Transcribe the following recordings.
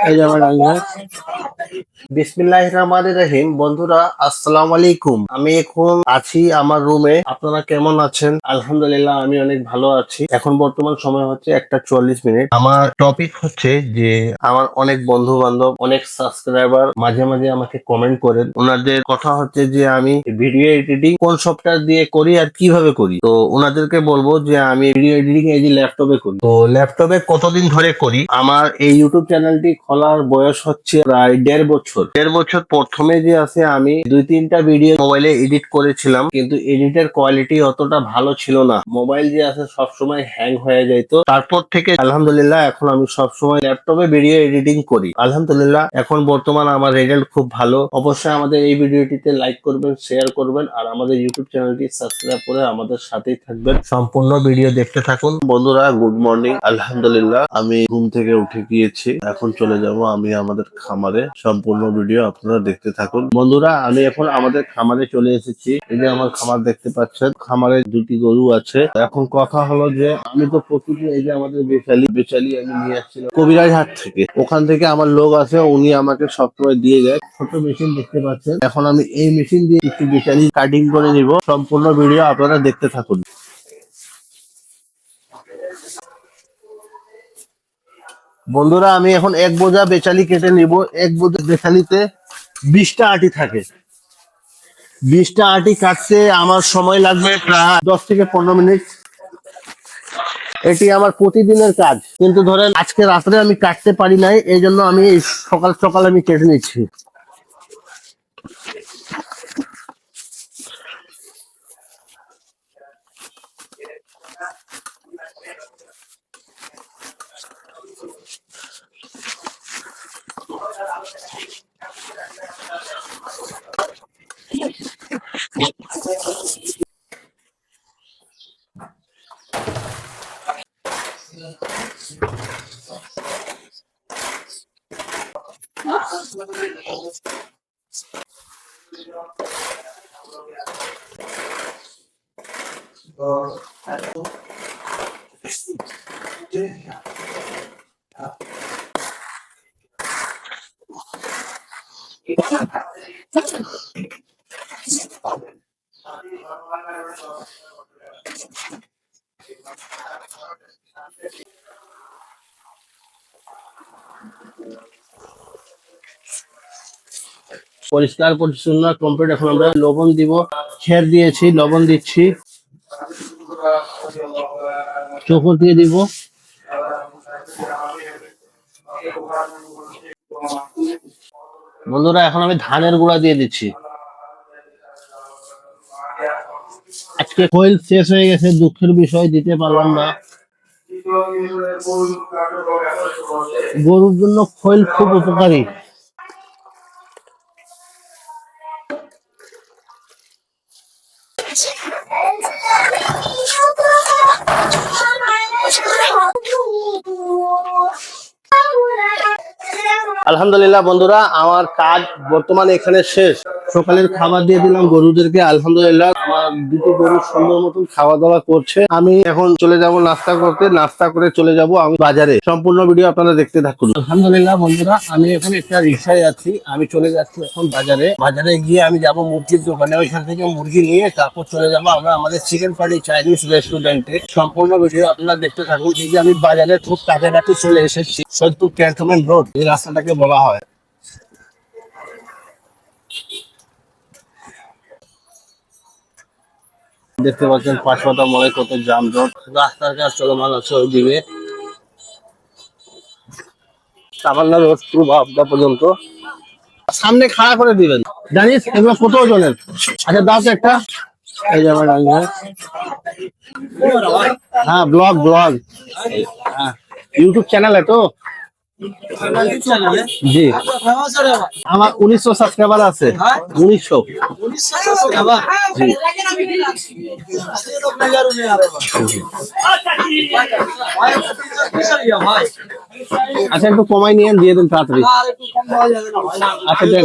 এই যে আমার রান্না। বিসমিল্লাহির রহমানির রহিম। বন্ধুরা আসসালামু আলাইকুম। আমি এখন আছি আমার রুমে। আপনারা কেমন আছেন? আলহামদুলিল্লাহ আমি অনেক ভালো আছি। এখন বর্তমান সময় হচ্ছে 1:44। আমার টপিক হচ্ছে যে আমার অনেক বন্ধু বান্ধব, অনেক সাবস্ক্রাইবার মাঝে মাঝে আমাকে কমেন্ট করেন। ওনাদের কথা হচ্ছে যে আমি ভিডিও এডিটিং কোন সফটওয়্যার দিয়ে করি আর কিভাবে করি। তো ওনাদেরকে বলবো যে আমি ভিডিও এডিটিং এই যে ল্যাপটপে করি। তো ল্যাপটপে কতদিন ধরে করি? আমার এই ইউটিউব চ্যানেলটি খোলার বয়স হচ্ছে প্রায় 1.5 বছর। 1.5 বছর প্রথমে যে আছে আমি 2-3টা ভিডিও মোবাইলে এডিট করেছিলাম, কিন্তু এডিটের কোয়ালিটি অতটা ভালো ছিল না। মোবাইল যে আছে সবসময় হ্যাং হয়ে যাইতো। তারপর থেকে আলহামদুলিল্লাহ এখন আমি সবসময় ল্যাপটপে ভিডিও এডিটিং করি। আলহামদুলিল্লাহ এখন বর্তমান আমার রেজাল্ট খুব ভালো। অবশ্যই আমাদের এই ভিডিওটিতে লাইক করবেন, শেয়ার করবেন আর আমাদের ইউটিউব চ্যানেলটি সাবস্ক্রাইব করে আমাদের সাথেই থাকবেন। সম্পূর্ণ ভিডিও দেখতে থাকুন। বন্ধুরা গুড মর্নিং। আলহামদুলিল্লাহ আমি ঘুম থেকে উঠে গিয়েছি। এখন চলে যাব আমি আমাদের খামারে। সম্পূর্ণ ভিডিও আপনারা দেখতে থাকুন। বন্ধুরা আমি এখন আমাদের খামারে চলে এসেছি। এই যে আমার খামার দেখতে পাচ্ছেন। খামারে 2টি গরু আছে। এখন কথা হলো যে আমি তো প্রতিদিন এই যে আমাদের বেচালি আমি নিয়ে আসছিলাম কবিরাজ হাট থেকে। ওখান থেকে আমার লোক আছে, উনি আমাকে সবসময় দিয়ে যায়। ছোট মেশিন দেখতে পাচ্ছেন। এখন আমি এই মেশিন দিয়ে একটু বেচালি কাটিং করে নিব। সম্পূর্ণ ভিডিও আপনারা দেখতে থাকুন। বন্ধুরা আমি এখন এক বোঝা বেচালি কেটে নিব। এক বোঝা বেচালিতে 20টা আটি থাকে। 20টা আটি কাটতে আমার সময় লাগবে প্রায় 10 থেকে 15 মিনিট। এটি আমার প্রতিদিনের কাজ, কিন্তু ধরেন আজকে রাত্রে আমি কাটতে পারি নাই, এই জন্য আমি সকাল সকাল আমি কেটে নিচ্ছি। পরিষ্কার পরিচ্ছন্ন কমপ্লিট। এখন আমরা লবণ দিব। খের দিয়েছি, লবণ দিচ্ছি, চোখর দিয়ে দিব। বন্ধুরা এখন আমি ধানের গুঁড়া দিয়ে দিচ্ছি। আজকে খৈল শেষ হয়ে গেছে, দুঃখের বিষয় দিতে পারলাম না। গরুর জন্য খৈল খুব উপকারী। আলহামদুলিল্লাহ বন্ধুরা আমার কাজ বর্তমানে এখানে শেষ। সকালের খাবার দিয়ে দিলাম গরুদেরকে। আলহামদুলিল্লাহ আমার 2টি গরু সুন্দর মতন খাওয়া দাওয়া করছে। আমি এখন চলে যাব নাস্তা করতে। নাস্তা করে চলে যাব আমি বাজারে। সম্পূর্ণ ভিডিও আপনারা দেখতে থাকুন। আলহামদুলিল্লাহ বন্ধুরা আমি এখন একটা রিক্সায় আছি। আমি চলে যাচ্ছি এখন বাজারে। বাজারে গিয়ে আমি যাব মুরগির দোকানে। ওইখান থেকে মুরগি নিয়ে তারপর চলে যাব আমরা আমাদের চিকেন পার্টি চাইনিজ রেস্টুরেন্টে। সম্পূর্ণ ভিডিও আপনারা দেখতে থাকুন। এই যে আমি বাজারে খুব কাছাকাছি চলে এসেছি। সৈয়দপুর ক্যান্টনমেন্ট রোড এই রাস্তাটাকে বলা হয়। দেখতে পাচ্ছেন পাঁচপাতা মোড়ে কত যানজট। রাস্তার কাজ চলমান আছে ওইদিকে। সামান্য রোড পুরো ভাবটা পর্যন্ত সামনে খাড়া করে দিবেন। জানিস এগুলো কত ওজনের? আচ্ছা দাও তো একটা। এই যে আমার রান্না। হ্যাঁ ব্লগ ব্লগ। হ্যাঁ ইউটিউব চ্যানেল है तो জি আমার 1900 সাবস্ক্রাইবার আছে। 1900 জি। আচ্ছা একটু কমাই নিয়ে দিয়ে দেন তাড়াতাড়ি। আচ্ছা দেন।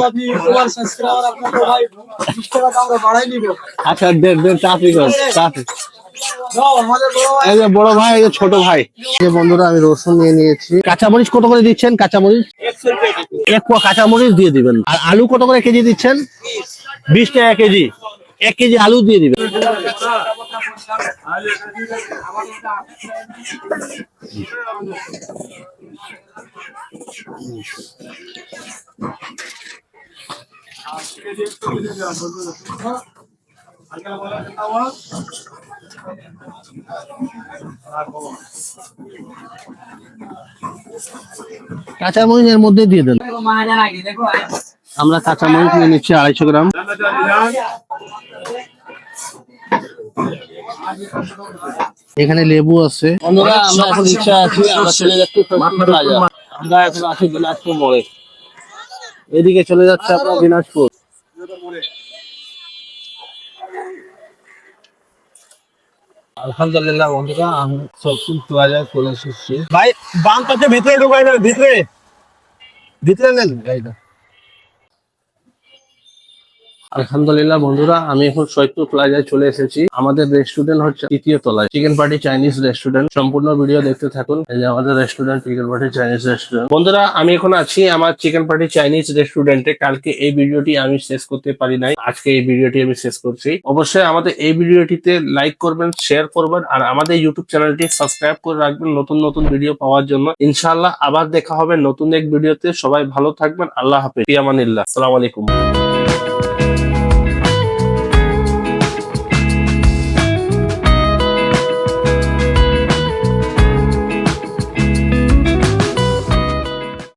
আচ্ছা দেন দেন তাড়াতাড়ি করেন তাড়াতাড়ি। এই যে বড় ভাই, এই যে ছোট ভাই। এই যে বন্ধুরা আমি রসুন নিয়ে নিয়েছি। কাঁচামরিচ কত করে দিচ্ছেন? কাঁচামরিচ 1 পোয়া কাঁচামরিচ দিয়ে দিবেন। আর আলু কত করে কেজি দিচ্ছেন? 20 টাকা কেজি। 1 কেজি আলু দিয়ে দিবেন। কাঁচামরিচ এর মধ্যে দিয়ে দেন। আমরা কাঁচামরিচ নিয়ে নিচ্ছি 250 গ্রাম। এখানে লেবু আছে। বন্ধুরা আমরা এখন রিক্সা আছি, আমরা চলে যাচ্ছি প্লাজা। আমরা এখন আছি দিনাজপুর মোড়ে। এদিকে চলে যাচ্ছে আপনার দিনাজপুর। আলহামদুলিল্লাহ বন্ধুরা, আমি সবকিছু প্লাজায় চলে এসেছি। ভাই বাম পাশে ভিতরে ঢোকাই না, ভিতরে ভিতরে নেন গাড়িটা। আলহামদুলিল্লাহ বন্ধুরা, আমি এখন সৈয়দপুর প্লাজায় চলে এসেছি। আমাদের রেস্টুরেন্ট হচ্ছে 3য় তলায়, চিকেন পার্টি চাইনিজ রেস্টুরেন্ট। সম্পূর্ণ ভিডিও দেখতে থাকুন। এই যে আমাদের restaurant, chicken party Chinese restaurant. বন্ধুরা আমি এখন আছি আমার চিকেন পার্টি চাইনিজ রেস্টুরেন্টে। কালকে এই ভিডিওটি আমি শেষ করতে পারি নাই, আজকে এই ভিডিওটি আমি শেষ করছি। অবশ্যই আমাদের এই ভিডিওটিতে লাইক করবেন, শেয়ার করবেন, আর আমাদের ইউটিউব চ্যানেলটি সাবস্ক্রাইব করে রাখবেন নতুন নতুন ভিডিও পাওয়ার জন্য। ইনশাআল্লাহ আবার দেখা হবে নতুন এক ভিডিওতে। সবাই ভালো থাকবেন। আল্লাহ হাফেজ, ফি আমানিল্লাহ, আসসালামু আলাইকুম।